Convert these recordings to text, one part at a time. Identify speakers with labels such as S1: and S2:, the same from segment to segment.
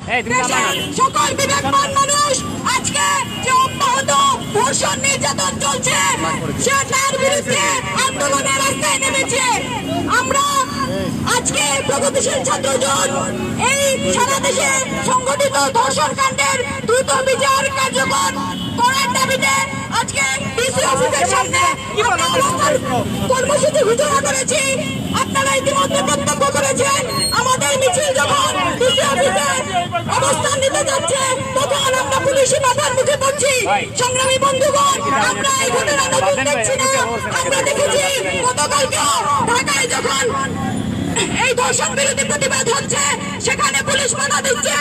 S1: সকল বিবেকবান মানুষ আজকে যে অব্যাহত ধর্ষণ নির্যাতন চলছে সে তার বিরুদ্ধে আন্দোলনের রাস্তায় নেমেছে। আমরা আজকে প্রগতিশীল ছাত্র জোট এই সারা দেশে সংগঠিত ধর্ষণ কাণ্ডের দ্রুত বিচার কার্যকর করার দাবিতে আজকে ডিসি অফিসের সামনে কর্মসূচি ঘোষণা করেছি। আপনারা ইতিমধ্যে প্রত্যক্ষ করেছেন আমাদের মিছিল যখন ডিসি অফিসে অবস্থান নিতে যাচ্ছে তখন আমরা পুলিশি বাধার মুখে পড়ছি। সংগ্রামী বন্ধুগণ, আমরা এই ঘটনা নতুন দেখছি না, আমরা দেখেছি গতকালকে ঢাকায় যখন এই ধর্ষণ বিরোধী প্রতিবাদ হচ্ছে সেখানে পুলিশ বাধা দিচ্ছে।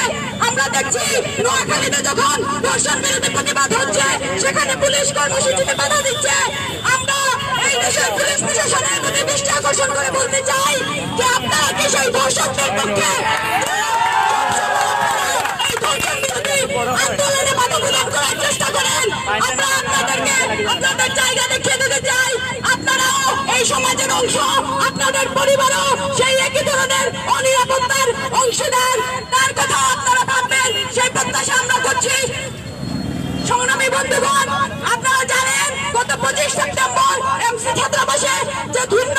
S1: আমরা দেখছি নোয়াখালীতে যখন ধর্ষণ বিরোধী প্রতিবাদ হচ্ছে সেখানে পুলিশ কর্মসূচিতে বাধা দিচ্ছে। আমরা এই দেশের পুলিশ প্রশাসনের প্রতি দৃষ্টি আকর্ষণ করে বলতে চাই যে আপনারা কি সেই ধর্ষকদের পক্ষে এই ধর্ষণ বিরোধী আন্দোলনে বাধা প্রদান করার চেষ্টা করেন? আমরা আপনাদেরকে আপনাদের জায়গা দেখিয়ে দিতে চাই আপনারাও এই সমাজের অংশ, আপনাদের পরিবারও সেই একই ধরনের অনিরাপত্তার অংশীদার। তার কথা আপনারা ভাববেন সেই প্রত্যাশা আমরা করছি। সংগ্রামী বন্ধুগণ, আপনারা জানেন গত 25 সেপ্টেম্বর এমসি ছাত্রাবাসে যে ঘৃণ্য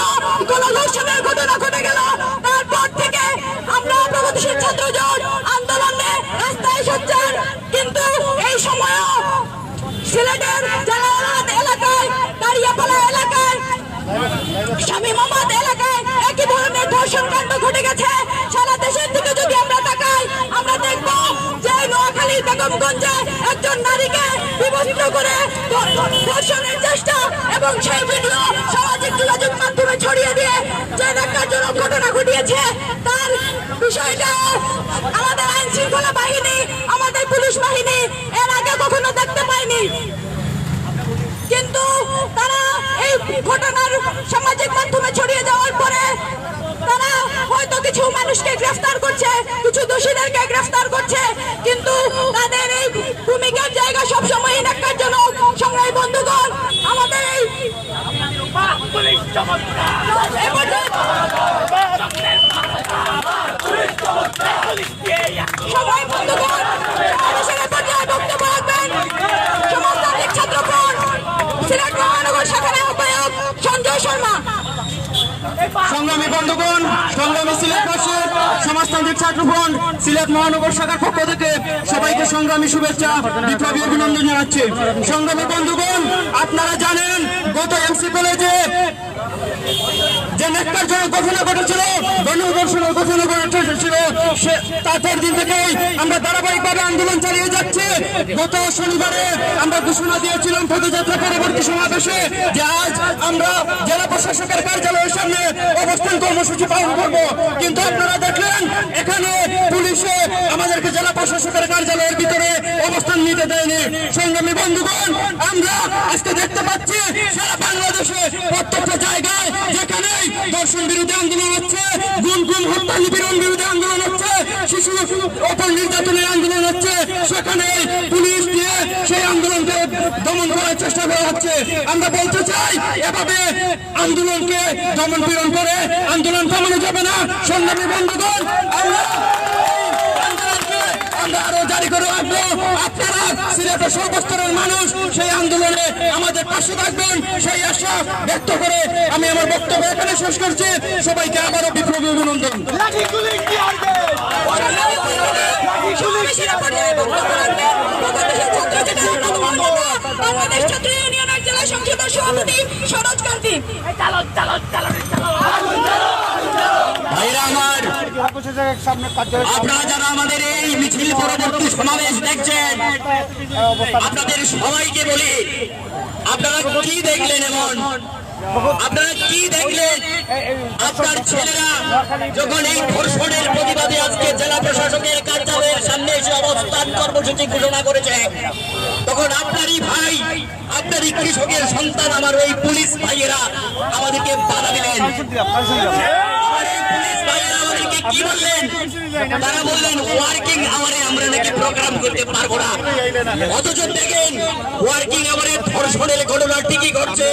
S1: গণধর্ষণের ঘটনা ঘটে গেল তারপর থেকে আমরা প্রগতিশীল ছাত্র জোট আন্দোলনে রাস্তায় সোচ্চার। কিন্তু এই সময়ও সিলেটের জালালাবাদ এলাকায়, দাঁড়িয়াপালা এলাকায়, শামীমাবাদ এলাকায় একই ধরনের ধর্ষণ কাণ্ড ঘটে গেছে। সারা দেশের দিকে যদি আমরা তাকাই আমরা দেখব যে নোয়াখালীর বেগমগঞ্জে একজন নারীকে বিভক্ত করে ধর্ষণের চেষ্টা এবং সেই ভিডিও সামাজিক যোগাযোগ মাধ্যমে ছড়িয়ে দিয়ে যে ন্যাক্কারজনক ঘটনা ঘটিয়েছে তার বিষয়টা আমাদের আইন শৃঙ্খলা বাহিনী, আমাদের পুলিশ বাহিনী এর আগে কখনো দেখতে পায়নি। কিন্তু তারা এই ঘটনার সামাজিক মাধ্যমে ছড়িয়ে যাওয়ার পরে তারা হয়তো কিছু মানুষকে গ্রেফতার করছে, কিছু দোষীদেরকে গ্রেফতার করছে, কিন্তু তাদের এই ভূমিকার জায়গা সবসময় ন্যাক্কারজনক। সংগ্রামী বন্ধুগণ, আমাদের এই সবাই বন্ধুগণ মানুষের পর্যায়ে বক্তব্য রাখবেন সমাজতান্ত্রিক ছাত্রফ্রন্ট সিলেট মহানগর শাখার আহ্বায়ক সঞ্জয় শর্মা।
S2: সংগ্রামী বন্ধুগণ, সংগ্রামী সিলেটবাসী, সমাজতান্ত্রিক ছাত্রফ্রন্ট সিলেট মহানগর শাখার পক্ষ থেকে সবাইকে সংগ্রামী শুভেচ্ছা, বিপ্লবী অভিনন্দন জানাচ্ছি। সংগ্রামী বন্ধুগণ, আপনারা জানেন গত এমসি কলেজে যে ন্যাক্কারজনক ঘটনা ঘটেছিল, গণধর্ষণের ঘটনা ঘটেছিল, তারপর দিন থেকেই আমরা ধারাবাহিকভাবে আন্দোলন চালিয়ে যাচ্ছি। গত শনিবারে আমরা ঘোষণা দিয়েছিলাম পদযাত্রা পরবর্তী সমাবেশে যে আজ আমরা জেলা প্রশাসকের কার্যালয়ের সামনে অবস্থান কর্মসূচি পালন করব। কিন্তু আপনারা দেখলেন এখানে পুলিশে আমাদেরকে জেলা প্রশাসকের কার্যালয়ের ভিতরে অবস্থান নিতে দেয়নি। সংগ্রামী বন্ধুগণ, আমরা আজকে দেখতে পাচ্ছি সারা বাংলাদেশে প্রত্যেকটা জায়গায় যেখানেই ধর্ষণ বিরোধী আন্দোলন হচ্ছে, গুম হত্যা নিপীড়ন বিরোধী আন্দোলন হচ্ছে, শিশু অপর নির্যাতনের আন্দোলন হচ্ছে, সেখানে পুলিশ দিয়ে সেই আন্দোলনকে দমন করার চেষ্টা করা হচ্ছে। আমরা বলতে চাই এভাবে আন্দোলনকে দমন পীড়ন করে আন্দোলন থামানো যাবে না। সংগ্রামী বন্ধুগণ, আমরা আরো জারি করে রাখবো। আপনারা সিলেটের সর্বস্তরের মানুষ সেই আন্দোলনে আমাদের পাশে থাকবেন সেই আশা ব্যক্ত করে আমি আমার বক্তব্য এখানে শেষ করছি। সবাইকে আবারও বিপ্লবী অভিনন্দন।
S1: বাংলাদেশ ছাত্র ইউনিয়নের জেলা সংসদের সভাপতি সরোজ কান্তি।
S2: ভাইরা আমার, আপনারা যারা আমাদের এই মিছিল পরবর্তী সমাবেশ দেখছেন, আপনাদের সবাইকে বলি আপনারা কি দেখলেন? এমন আপনারা কি দেখলেন? আপনার ছেলেরা যখন এই ধর্ষণের প্রতিবাদে আজকে জেলা প্রশাসকের কার্যালয়ের সামনে এসে অবস্থান কর্মসূচি ঘোষণা করেছে, তখন আপনারই ভাই, আপনারই কৃষকের সন্তান আমার ওই পুলিশ ভাইয়েরা আমাদেরকে বাধা দিলেন। কি বললেন? তারা বললেন ওয়ার্কিং আওয়ারে আমরা নাকি প্রোগ্রাম করতে পারবো না। অথচ দেখেন ওয়ার্কিং আওয়ারে ধর্ষণের ঘটনা ঠিকই ঘটছে,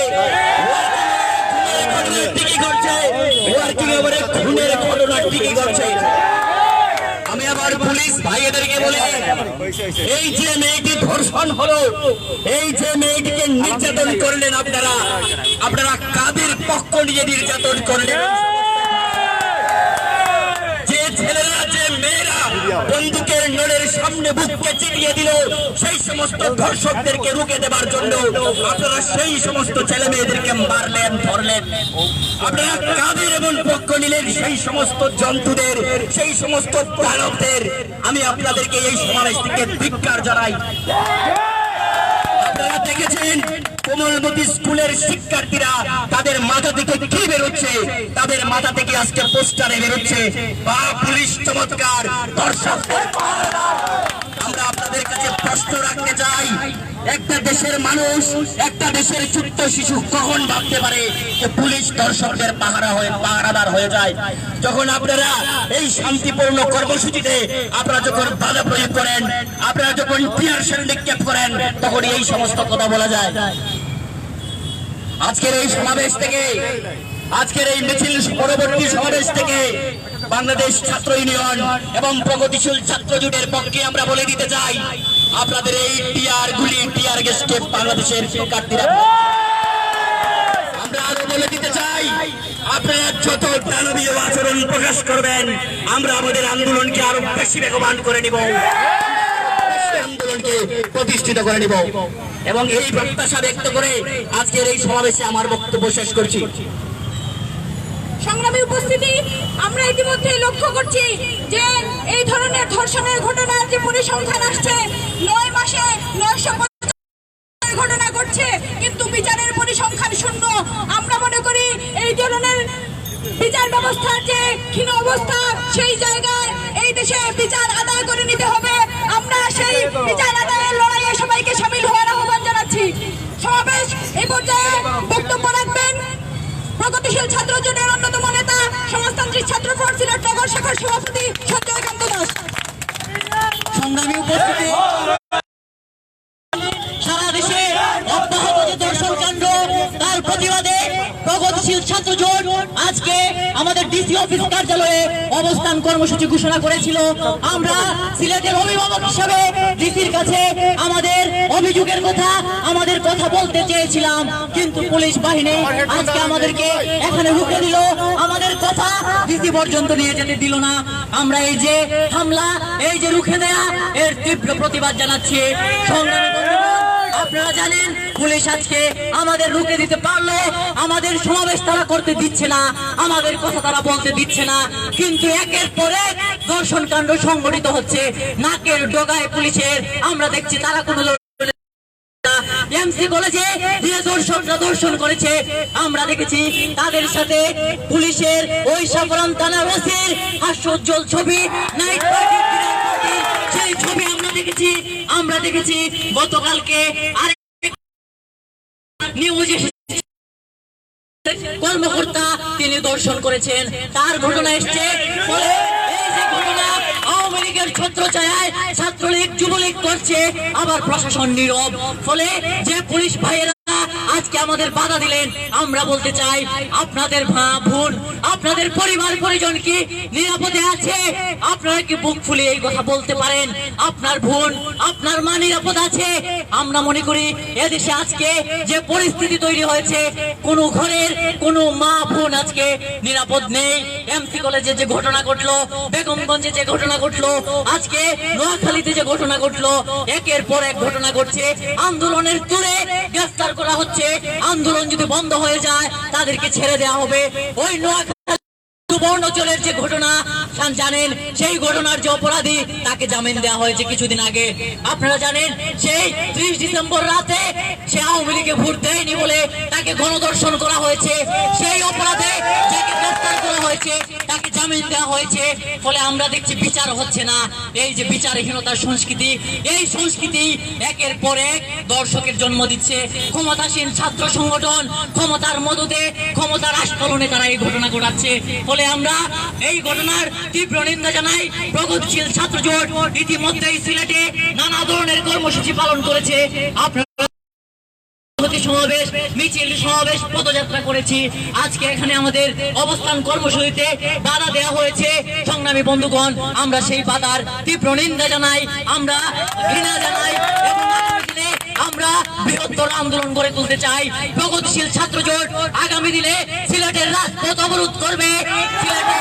S2: ওয়ার্কিং আওয়ারে খুনের ঘটনা ঠিকই ঘটছে। আমি আবার পুলিশ ভাইয়েদের
S3: আপনাদেরকে বলে, এই যে মেয়েটি ধর্ষণ হলো, এই যে মেয়েটিকে নির্যাতন করলেন আপনারা কাদের পক্ষ নিয়ে নির্যাতন করলেন? যে ছেলেরা, যে মেয়েরা বন্দুকের নলের সামনে বুককে চিরিয়ে দিল, সেই সমস্ত ধর্ষকদেরকে রুখে দেবার জন্য আপনারা সেই সমস্ত ছেলে মেয়েদেরকে মারলেন, ধরলেন। আপনারা কাদের এমন পক্ষ নিলেন? সেই সমস্ত জন্তুদের, সেই সমস্ত দানবদের। আমি আপনাদেরকে এই সমাবেশ থেকে ধিক্কার জানাই। আপনারা দেখেছেন কোমলমতি স্কুলের শিক্ষার্থীরা, তাদের মাথা থেকে কি বেরোচ্ছে? তাদের মাথা থেকে আজকে পোস্টারে বেরোচ্ছে, বা পুলিশ চমৎকার, দর্শকদের পাহারাদার। আমরা আপনাদের কাছে প্রশ্ন রাখতে চাই, একটা দেশের মানুষ, একটা দেশের ছোট্ট শিশু কখন ভাবতে পারে যে পুলিশ দর্শকদের পাহারাদার হয়ে যায়? যখন আপনারা এই শান্তিপূর্ণ কর্মসূচিতে আপনারা যখন বাধা প্রয়োগ করেন, আপনারা যখন টিয়ার শেল নিক্ষেপ করেন, তখন এই সমস্ত কথা বলা যায়। আজকের এই সমাবেশ থেকে, আজকের এই মিছিল পরবর্তী সমাবেশ থেকে বাংলাদেশ ছাত্র ইউনিয়ন এবং প্রগতিশীল ছাত্র জোটের পক্ষে আমরা বলে দিতে চাই, আপনাদের এই টিয়ার গুলি, টিয়ার গ্যাসকে বাংলাদেশের শিক্ষার্থীরা, আমরা আরো বলে দিতে চাই, আপনারা যত দানবীয় আচরণ প্রকাশ করবেন, আমরা আমাদের আন্দোলনকে আরো বেশি বেগবান করে নিব, আন্দোলনকে প্রতিষ্ঠিত করে নিব। এবং এই প্রত্যাশা ব্যক্ত করে আজকের এই সমাবেশে আমার বক্তব্য শেষ করছি।
S1: সংগ্রামী উপস্থিতি, আমরা ইতিমধ্যে লক্ষ্য করছি যে এই ধরনের ধর্ষণের ঘটনার যে পরিসংখ্যান আসছে, 9 মাসে 950 ঘটনা ঘটছে, কিন্তু বিচারের পরিসংখ্যান শূন্য। আমরা মনে করি এই ধরনের বিচার ব্যবস্থার যে ক্ষীণ অবস্থা, সেই জায়গায় এই দেশে বিচার আদায় করে নিতে হবে। আমরা সেই বিচার আদায়ের লড়াইয়ে সবাইকে সামিল হওয়ার আহ্বান জানাচ্ছি। সমাবেশ এই পর্যায়ে বক্তব্য রাখবেন প্রগতিশীল ছাত্র জোটের অন্যতম নেতা, সমাজতান্ত্রিক ছাত্র ফ্রন্ট সিলেট নগর শাখার সভাপতি সঞ্জয়কান্ত দাস।
S3: সংগ্রামী উপস্থিতি, সারা দেশে অব্যাহত যে দর্শন কাণ্ড, তার প্রতিবাদে প্রগতিশীল ছাত্র জোট আজকে আমাদের ডিসি অফিস কার্যালয়ে অবস্থান কর্মসূচি ঘোষণা করেছিল। আমরা সিলেটের অভিভাবক হিসেবে ডিসির কাছে আমাদের অভিযোগের কথা, আমাদের কথা বলতে চেয়েছিলাম, কিন্তু পুলিশ বাহিনী আজকে আমাদেরকে এখানে রুখে দিল, আমাদের কথা ডিসি পর্যন্ত নিয়ে যেতে দিল না। আমরা এই যে হামলা, এই যে রুখে দেয়া, এর তীব্র প্রতিবাদ জানাচ্ছি। সংগ্রামী বন্ধুগণ, আপনারা জানেন পুলিশ আজকে আমাদের রুখে দিতে পারলো, আমাদের সমাবেশ তারা করতে দিচ্ছে না, আমাদের কথা তারা বলতে দিচ্ছে না, কিন্তু একের পর এক ধর্ষণ কাণ্ড সংঘটিত হচ্ছে নাকের ডগায় পুলিশের। আমরা দেখছি তারা কোনো এমসি কলেজে যে দর্শকরা দর্শন করেছে, আমরা দেখেছি তাদের সাথে পুলিশের ওই সাফরান থানার ওসির হাস্যোজ্জ্বল ছবি, নাইট পার্টি, সেই ছবি আমরা দেখেছি গতকালকে আরেক নিউজ কর্মকর্তা তিনি দর্শন করেছেন, তার ঘটনা এসছে। ফলে এই যে ঘটনা, আওয়ামী লীগের ছত্রছায়ায় ছাত্রলীগ যুবলীগ করছে, আবার প্রশাসন নীরব। ফলে যে পুলিশ ভাইয়েরা আজকে আমাদের বাধা দিলেন, আমরা বলতে চাই, আপনাদের বোন, আপনাদের পরিবার পরিজন কি নিরাপদে আছে? আপনারা কি বুক ফুলিয়ে এই কথা বলতে পারেন? আপনার বোন, আপনার মা নিরাপদ আছে? আমরা মনে করি এদেশে আজকে যে পরিস্থিতি তৈরি হয়েছে, কোন ঘরের কোন মা বোন আজকে নিরাপদ নেই। এমসি কলেজে যে ঘটনা ঘটলো, বেগমগঞ্জে যে ঘটনা ঘটলো, আজকে নোয়াখালীতে যে ঘটনা ঘটলো, একের পর এক ঘটনা ঘটছে। আন্দোলনের তুলে গ্রেফতার করা হচ্ছে, আন্দোলন যদি বন্ধ হয়ে যায় তাদেরকে ছেড়ে দেওয়া হবে। ওই নোয়াখালী সুবর্ণচরের যে ঘটনা জানেন, সেই ঘটনার যে অপরাধী তাকে জামিন দেওয়া হয়েছে কিছুদিন আগে। আপনারা জানেন সেই 30 ডিসেম্বর রাতে সে আওয়ামী লীগে ভোট দেয়নি বলে তাকে গণধর্ষণ করা হয়েছে, সেই অপরাধে যাকে গ্রেফতার করা হয়েছে তাকে জামিন দেওয়া হয়েছে। ফলে আমরা দেখছি বিচার হচ্ছে না। এই যে বিচারহীনতার সংস্কৃতি, এই সংস্কৃতি একের পর এক দর্শকের জন্ম দিচ্ছে। ক্ষমতাসীন ছাত্র সংগঠন ক্ষমতার মদতে, ক্ষমতার আস্ফলনে তারা এই ঘটনা ঘটাচ্ছে। ফলে আমরা এই ঘটনার তীব্র নিন্দা জানাই। প্রগতিশীল ছাত্র জোট ইতিমধ্যেই সিলেটে নানা ধরনের কর্মসূচি পালন করেছে। আপনারা সমাবেশ, মিছিল সমাবেশ, পদযাত্রা করেছি। আজকে এখানে আমাদের অবস্থান কর্মসূচিতে বাধা দেওয়া হয়েছে। সংগ্রামী বন্ধুগণ, আমরা সেই বাধার তীব্র নিন্দা জানাই, আমরা ঘৃণা জানাই এবং আগামী দিনে আমরা বৃহত্তর আন্দোলন গড়ে তুলতে চাই। প্রগতিশীল ছাত্র জোট আগামী দিনে সিলেটের রাজপথ অবরোধ করবে, সিলেটে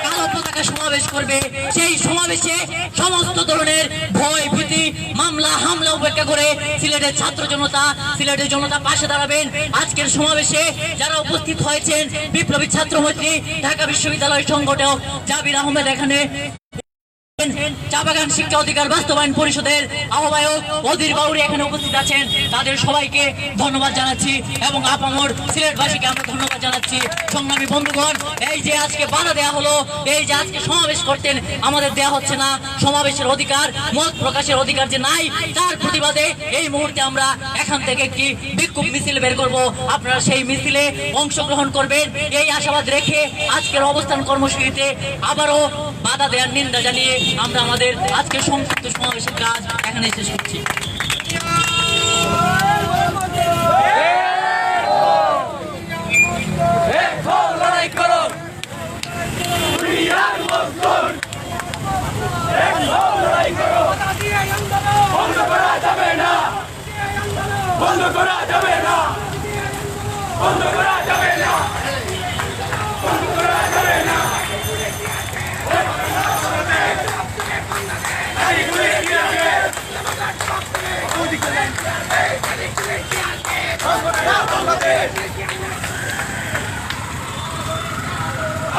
S3: কালো পতাকা সমাবেশ করবে। সেই সমাবেশে সমস্ত ধরনের ভয় ভীতি, মামলা হামলা উপেক্ষা করে সিলেটের ছাত্র জনতা, সিলেটের জনতা পাশে দাঁড়াবেন। আজকের সমাবেশে যারা উপস্থিত হয়েছেন, বিপ্লবী ছাত্র মৈত্রী, ঢাকা বিশ্ববিদ্যালয় সংগঠক জাবির আহমেদ, এখানে চা বাগান শিক্ষা অধিকার বাস্তবায়ন পরিষদের আহ্বায়ক অধীর বাউরি এখানে উপস্থিত আছেন। তাদের সবাইকে ধন্যবাদ জানাচ্ছি এবং আপামর সিলেটবাসীকে আমরা ধন্যবাদ জানাচ্ছি। সংগ্রামী বন্ধুগণ, এই যে আজকে বাধা দেওয়া হলো, এই যে আজকে সমাবেশ করতেন আমাদের দেওয়া হচ্ছে না, সমাবেশের অধিকার, মত প্রকাশের অধিকার যে নাই, তার প্রতিবাদে এই মুহূর্তে আমরা এখান থেকে একটি বিক্ষোভ মিছিল বের করব। আপনারা সেই মিছিলে অংশগ্রহণ করবেন এই আশাবাদ রেখে আজকের অবস্থান কর্মসূচিতে আবারও বাধা দেওয়ার নিন্দা জানিয়ে আমরা আমাদের আজকের সংক্ষিপ্ত সমাবেশের কাজ এখানে শেষ করছি।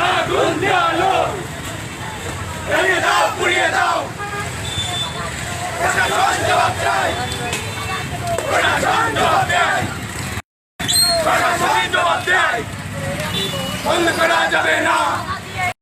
S4: আগুন দিয়ালো ভেঙে দাও, পুড়িয়ে দাও, প্রশাসন জবাব চাই, প্রশাসন জবাব দেয়, প্রশাসন জবাব দেয়, বন্ধ করা যাবে না।